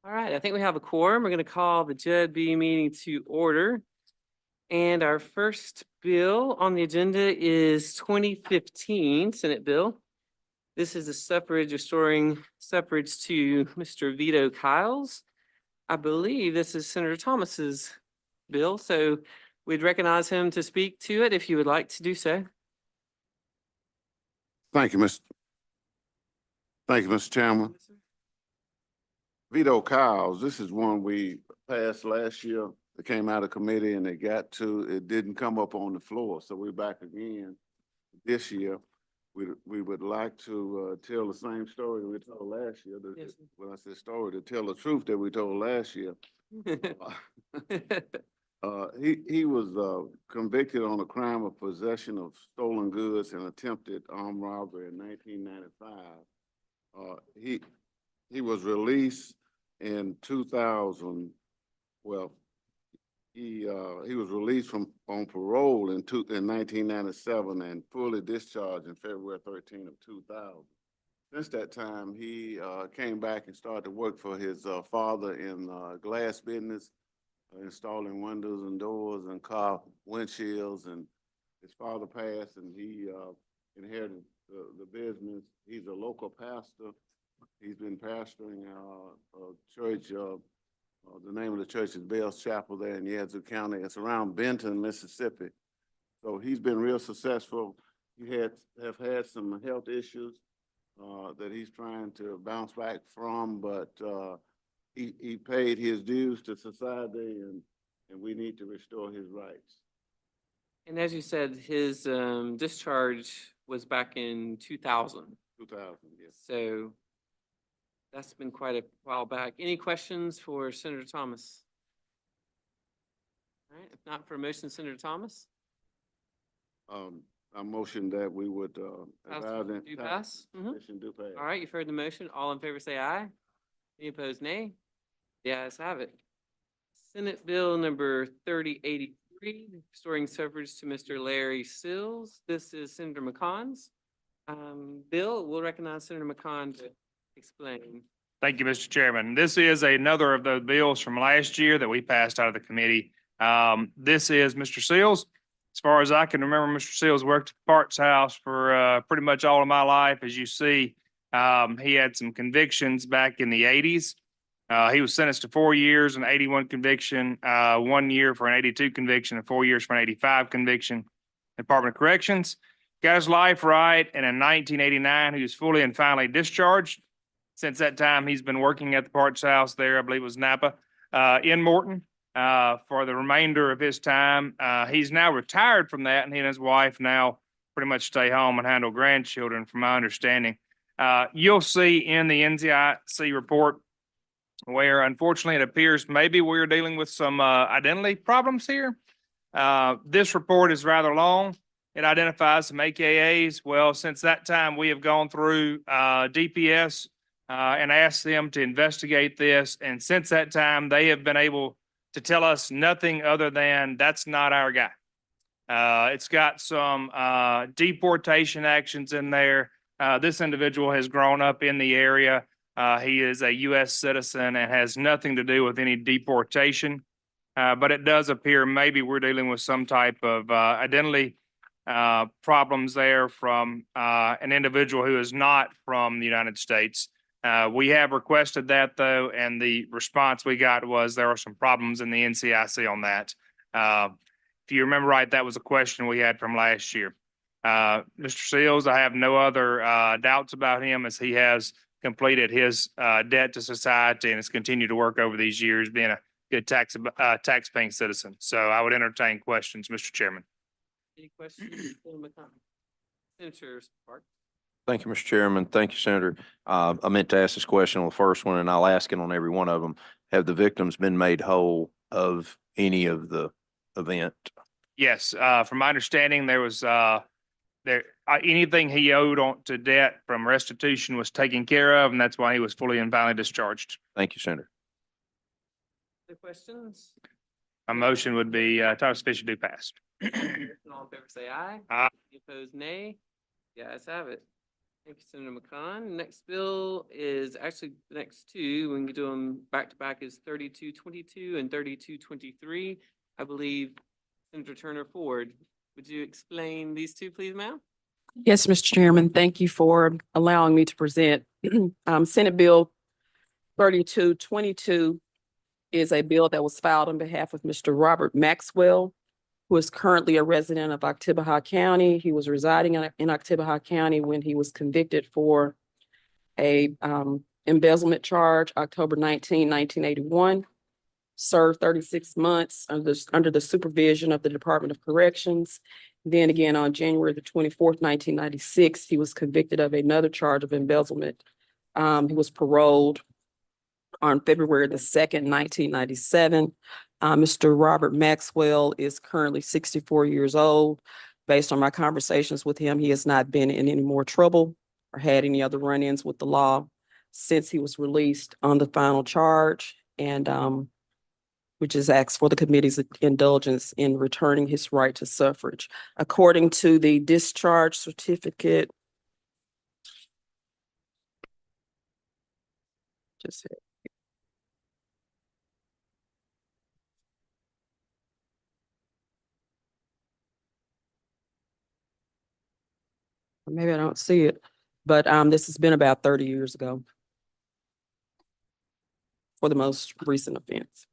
All right, I think we have a quorum. We're going to call the Jud B meeting to order. And our first bill on the agenda is 2015 Senate Bill. This is the suffrage, restoring suffrage to Mr. Vito Kyles. I believe this is Senator Thomas's bill, so we'd recognize him to speak to it if you would like to do so. Thank you, Mr. Chairman. Vito Kyles, this is one we passed last year. It came out of committee and it didn't come up on the floor. So we're back again this year. We would like to tell the same story we told last year. Yes. When I say story, to tell the truth that we told last year. He was convicted on a crime of possession of stolen goods and attempted armed robbery in 1995. He was released in 2000. Well, he was released on parole in 1997 and fully discharged in February 13 of 2000. Since that time, he came back and started to work for his father in glass business, installing windows and doors and car windshields. And his father passed, and he inherited the business. He's a local pastor. He's been pastoring a church. The name of the church is Bell's Chapel there in Yazoo County. It's around Benton, Mississippi. So he's been real successful. He have had some health issues that he's trying to bounce back from, but he paid his dues to society, and we need to restore his rights. And as you said, his discharge was back in 2000. 2000, yes. So that's been quite a while back. Any questions for Senator Thomas? All right, if not for a motion, Senator Thomas? I motion that we would Do you pass? Motion do pass. All right, you've heard the motion. All in favor say aye. Any opposed, nay? The ayes have it. Senate Bill number 3083, restoring suffrage to Mr. Larry Sills. This is Senator McConn's bill. We'll recognize Senator McConn to explain. Thank you, Mr. Chairman. This is another of those bills from last year that we passed out of the committee. This is Mr. Sills. As far as I can remember, Mr. Sills worked at Parks House for pretty much all of my life. As you see, he had some convictions back in the 80s. He was sentenced to 4 years, an 81 conviction, 1 year for an 82 conviction, and 4 years for an 85 conviction. Department of Corrections got his life right, and in 1989, he was fully and finally discharged. Since that time, he's been working at the Parks House there, I believe it was Napa, in Morton, for the remainder of his time. He's now retired from that, and he and his wife now pretty much stay home and handle grandchildren, from my understanding. You'll see in the NCIC report where, unfortunately, it appears maybe we're dealing with some identity problems here. This report is rather long. It identifies some AKAs. Well, since that time, we have gone through DPS and asked them to investigate this. And since that time, they have been able to tell us nothing other than that's not our guy. It's got some deportation actions in there. This individual has grown up in the area. He is a U.S. citizen and has nothing to do with any deportation. But it does appear maybe we're dealing with some type of identity problems there from an individual who is not from the United States. We have requested that, though, and the response we got was there are some problems in the NCIC on that. If you remember right, that was a question we had from last year. Mr. Sills, I have no other doubts about him, as he has completed his debt to society and has continued to work over these years, being a good tax-paying citizen. So I would entertain questions, Mr. Chairman. Any questions? Senator Park. Thank you, Mr. Chairman. Thank you, Senator. I meant to ask this question on the first one, and I'll ask it on every one of them. Have the victims been made whole of any of the event? Yes, from my understanding, there was anything he owed on to debt from restitution was taken care of, and that's why he was fully and finally discharged. Thank you, Senator. Other questions? My motion would be title sufficient do pass. All in favor say aye. Aye. Any opposed, nay? The ayes have it. Thank you, Senator McCon. Next bill is actually the next two. We can do them back to back is 3222 and 3223. I believe Senator Turner Ford, would you explain these two, please, ma'am? Yes, Mr. Chairman, thank you for allowing me to present. Senate Bill 3222 is a bill that was filed on behalf of Mr. Robert Maxwell, who is currently a resident of Oktibbeha County. He was residing in Oktibbeha County when he was convicted for a embezzlement charge, October 1981. Served 36 months under the supervision of the Department of Corrections. Then again, on January the 24th, 1996, he was convicted of another charge of embezzlement. He was paroled on February the 2nd, 1997. Mr. Robert Maxwell is currently 64 years old. Based on my conversations with him, he has not been in any more trouble or had any other run-ins with the law since he was released on the final charge. And which is asked for the committee's indulgence in returning his right to suffrage. According to the discharge certificate, just maybe I don't see it, but this has been about 30 years ago for the most recent offense.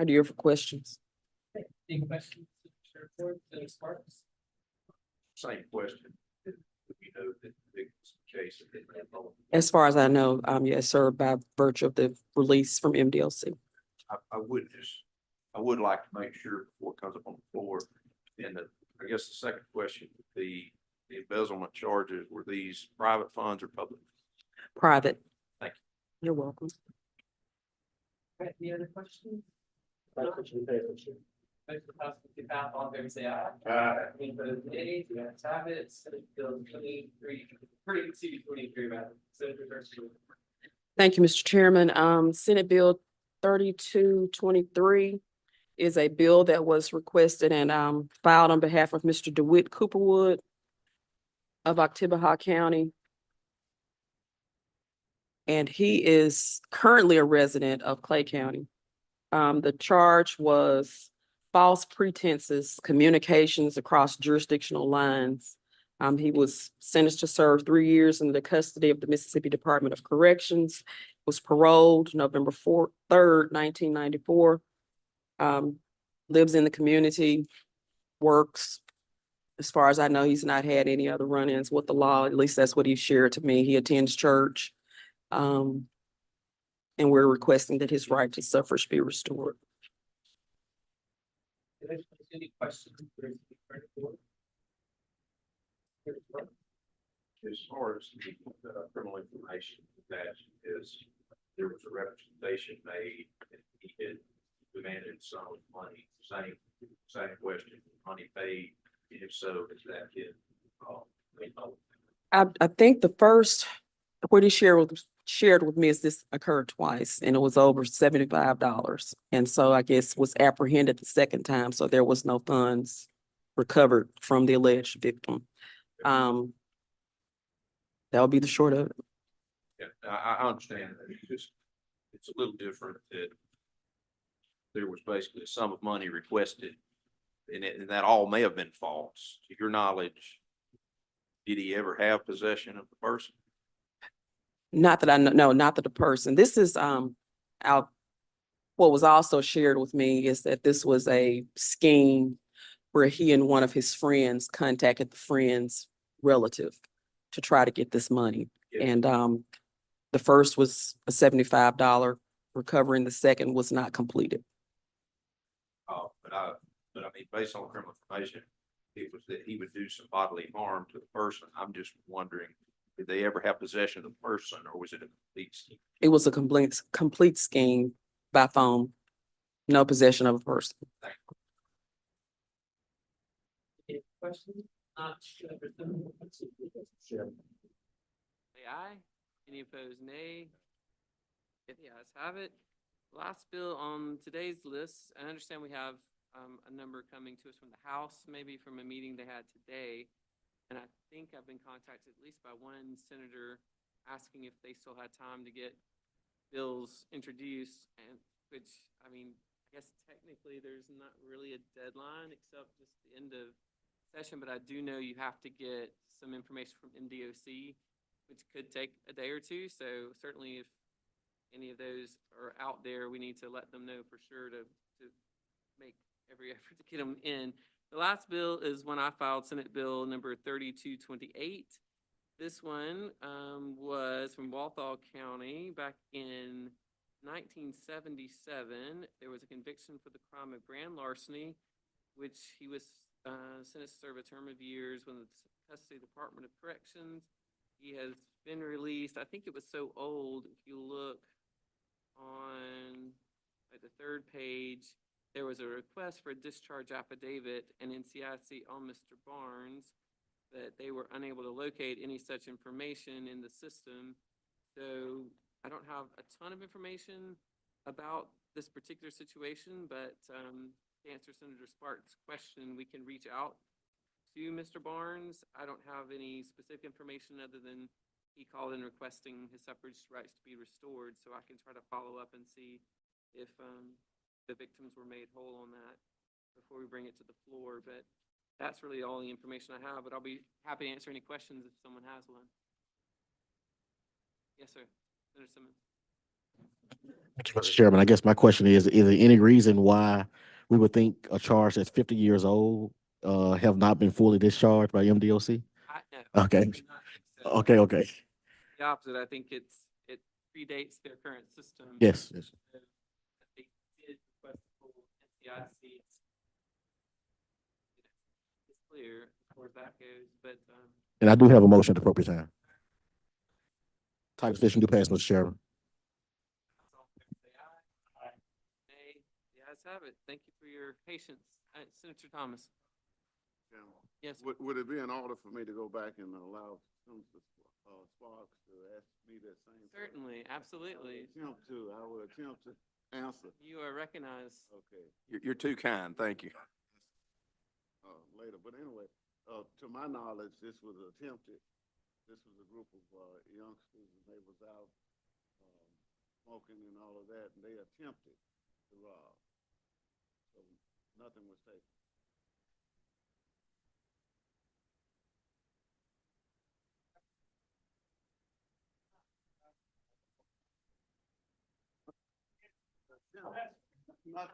Are there for questions? Any questions? Senator Ford, Senator Sparks? Same question. You know, that the case. As far as I know, yes, sir, by virtue of the release from MDLC. I would like to make sure before it comes up on the floor. And I guess the second question, the embezzlement charges, were these private funds or public? Private. Thank you. You're welcome. Any other questions? Motion passed 55, all in favor, say aye. Any opposed, nay. The ayes have it. Senate Bill 23, rather. Senator Turner. Thank you, Mr. Chairman. Senate Bill 3223 is a bill that was requested and filed on behalf of Mr. DeWitt Cooperwood of Oktibbeha County. And he is currently a resident of Clay County. The charge was false pretenses, communications across jurisdictional lines. He was sentenced to serve 3 years in the custody of the Mississippi Department of Corrections, was paroled November 3rd, 1994. Lives in the community, works. As far as I know, he's not had any other run-ins with the law. At least that's what he shared to me. He attends church. And we're requesting that his right to suffrage be restored. Any questions? As far as the criminal information that is, there was a representation made that he had demanded some money, same question, money paid, and if so, is that kid? I think the first, what he shared with me is this occurred twice and it was over $75. And so I guess was apprehended the second time. So there was no funds recovered from the alleged victim. That would be the short of it. Yeah, I understand that. It's a little different that there was basically a sum of money requested and that all may have been false. To your knowledge, did he ever have possession of the person? Not that I know, no, not that the person, this is, what was also shared with me is that this was a scheme where he and one of his friends contacted the friend's relative to try to get this money. Yeah. And, the first was a $75 recovery and the second was not completed. But I mean, based on criminal information, it was that he would do some bodily harm to the person. I'm just wondering, did they ever have possession of the person or was it a complete scheme? It was a complete scheme by phone, no possession of a person. Any questions? Say aye. Any opposed, nay? Okay, the ayes have it. Last bill on today's list, I understand we have a number coming to us from the House, maybe from a meeting they had today. And I think I've been contacted at least by one senator asking if they still had time to get bills introduced, and which, I mean, I guess technically there's not really a deadline except just the end of session, but I do know you have to get some information from MDOC, which could take a day or two. So certainly if any of those are out there, we need to let them know for sure to make every effort to get them in. The last bill is one I filed, Senate Bill number 3228. This one was from Walthall County back in 1977. There was a conviction for the crime of grand larceny, which he was sentenced to serve a term of years when the custody Department of Corrections. He has been released. I think it was so old. If you look on at the third page, there was a request for a discharge affidavit and NCIC on Mr. Barnes, that they were unable to locate any such information in the system. So I don't have a ton of information about this particular situation, but to answer Senator Sparks' question, we can reach out to Mr. Barnes. I don't have any specific information other than he called in requesting his suffrage rights to be restored, so I can try to follow up and see if the victims were made whole on that before we bring it to the floor. But that's really all the information I have, but I'll be happy to answer any questions if someone has one. Yes, sir. Senator Simmons. Thank you, Mr. Chairman, I guess my question is there any reason why we would think a charge that's 50 years old have not been fully discharged by MDOC? No, Okay. I do not think so. Okay. The opposite. I think it predates their current system. Yes. So they did request full NCIC. It's clear as far as that goes, but And I do have a motion at the appropriate time. Title petition do pass, Mr. Chairman. all in favor, say aye. Aye. Nay. The ayes have it. Thank you for your patience. Senator Thomas. Yes. Would it be in order for me to go back and allow Senator Sparks to ask me that same question? Certainly, absolutely. I would attempt to answer. You are recognized. Okay. You're too kind. Thank you. Later, but anyway, to my knowledge, this was attempted. This was a group of youngsters, and they was out smoking and all of that, and they attempted to rob. So nothing was taken. Not